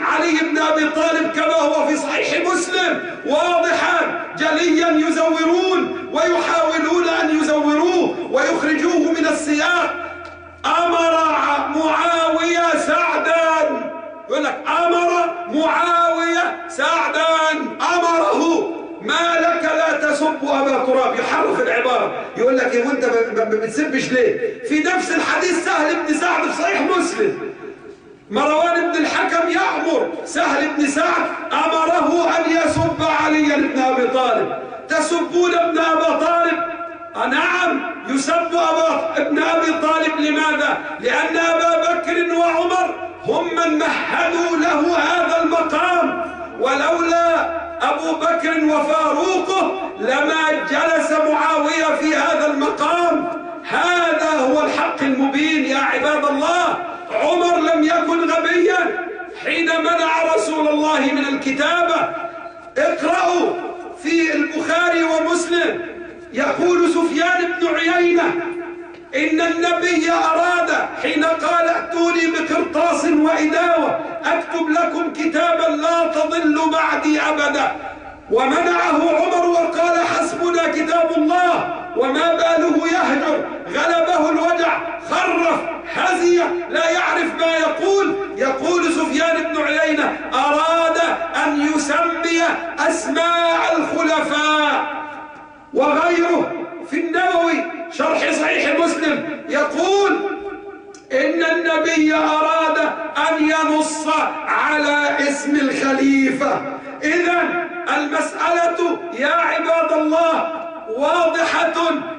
علي بن أبي طالب كما هو في صحيح مسلم واضحا جليا يزورون ويحاولون أن يزوروه ويخرجوه من السياق. أمر معاوية سعدا، يقول لك أمر معاوية سعدا، أمره ما لك لا تسب أبا تراب، يحرف العبارة، يقول لك يا وانت ما بتسبش ليه؟ في نفس الحديث سهل بن سعد في صحيح مسلم، مروان بن الحكم يأمر سهل بن سعد أمره أن يسب علي بن أبي طالب. تسبون ابن أبي طالب؟ نعم يسب ابن أبي طالب. لماذا؟ لأن أبا بكر وعمر هم من مهدوا له هذا المقام، ولولا أبو بكر وفاروقه لما جلس معاوية في هذا المقام. هذا هو الحق المبين يا عباد الله. عمر لم يكن غبيا حين منع رسول الله من الكتابة. اقرأوا في البخاري ومسلم، يقول سفيان بن عيينة إن النبي أراد حين قال ائتوني بقرطاس وإداوة أكتب لكم كتابا لا تضل بعدي أبدا، ومنعه عمر وقال حسبنا كتاب الله، وما باله يهجر، غلبه الوجع، خرف، هزي، لا يعرف ما يقول. يقول سفيان بن عيينة أراد أن يسمي أسماء الخلفاء. وغيره في النووي شرح صحيح مسلم يقول إن النبي أراد أن ينص على اسم الخليفة. إذن المسألة يا عباد الله واضحة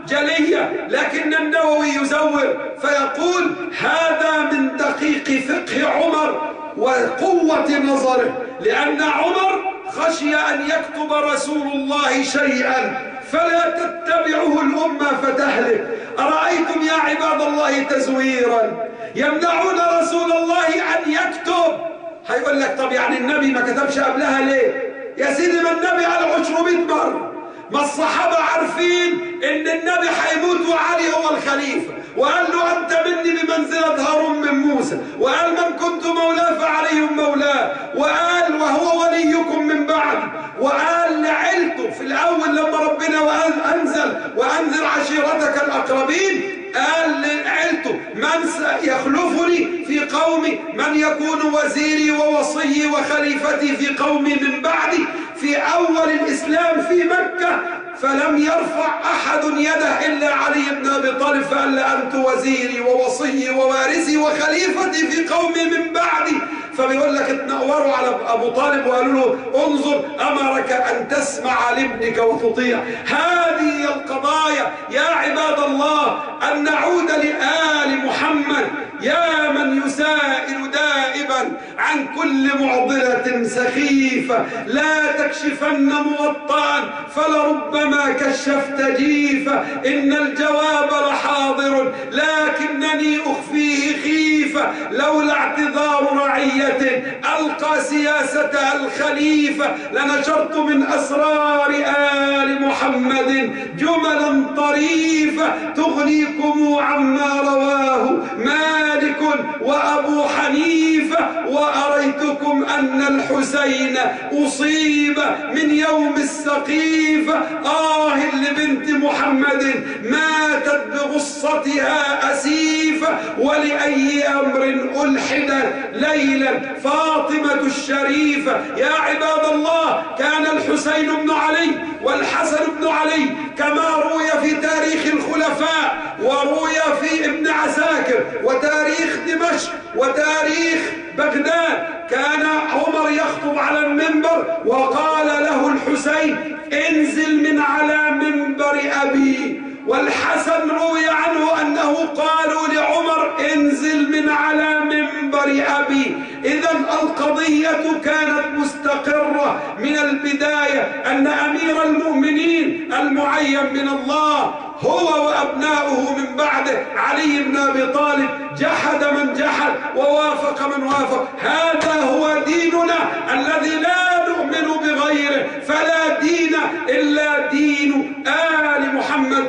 جلية، لكن النووي يزور فيقول هذا من دقيق فقه عمر وقوة نظره، لأن عمر خشي أن يكتب رسول الله شيئا فلا تتبعه الأمة فتهلك. أرأيتم يا عباد الله تزويرا يمنعون رسول الله أن يكتب. هيقول لك طب يعني النبي ما كتبش قبلها ليه؟ يا سيدي ما النبي على 100 مرة، ما الصحابة عارفين ان النبي هيموت وعلي هو الخليفة، وقال له انت مني بمنزلة هارون من موسى، وقال من كنت مولاه فعلي مولاه، وقال وهو وليكم من بعد، وقال لعيلته في الاول لما ربنا انزل وانذر عشيرتك الاقربين، قال لعيلته من يخلفني في قومي، من يكون وزيري ووصي وخليفتي في قومي من بعدي. في أول الإسلام في مكة فلم يرفع أحد يده إلا علي بن أبي طالب، فقال أنت وزيري ووصي ووارثي وخليفتي في قومي من بعدي. فبيقول لك اتنوروا على أبو طالب وقالوا له انظر أمرك أن تسمع لابنك وتطيع. هذه القضايا يا عباد الله، أن نعود لآل محمد يا من يسائل دائما عن كل معضلة سخيفة، لا تكشفن موطئا فلربما كشفت جيفة، إن الجواب لحاضر لكنني أخفيه خيفة، لولا اعتذار رعية ألقى سياسة الخليفة لنشرت من أسرار آل محمد جملا طريفة تغنيكم عما رواه مالك وأبو حنيفة، وأريتكم أن الحسين أصيب من يوم السقيفة. لبنت محمد ماتت بغصتها أسيفة، ولأي أمر ألحد ليلا فاطمة الشريفة. يا عباد الله كان الحسين بن علي والحسن بن علي كما روي في تاريخ الخلفاء وروي في ابن عساكر وتاريخ دمشق وتاريخ بغداد، كان عمر يخطب على المنبر وقال له الحسين انزل من على منبر أبي، والحسن روي عنه أنه قالوا لعمر انزل من على منبر أبي. إذن القضية كانت مستقرة من البداية، أن أمير المؤمنين المعين من الله هو وأبناؤه من بعده علي بن أبي طالب، جحد من جحد ووافق من وافق. هذا هو ديننا الذي لا نؤمن بغيره، فلا دين إلا دين آل محمد.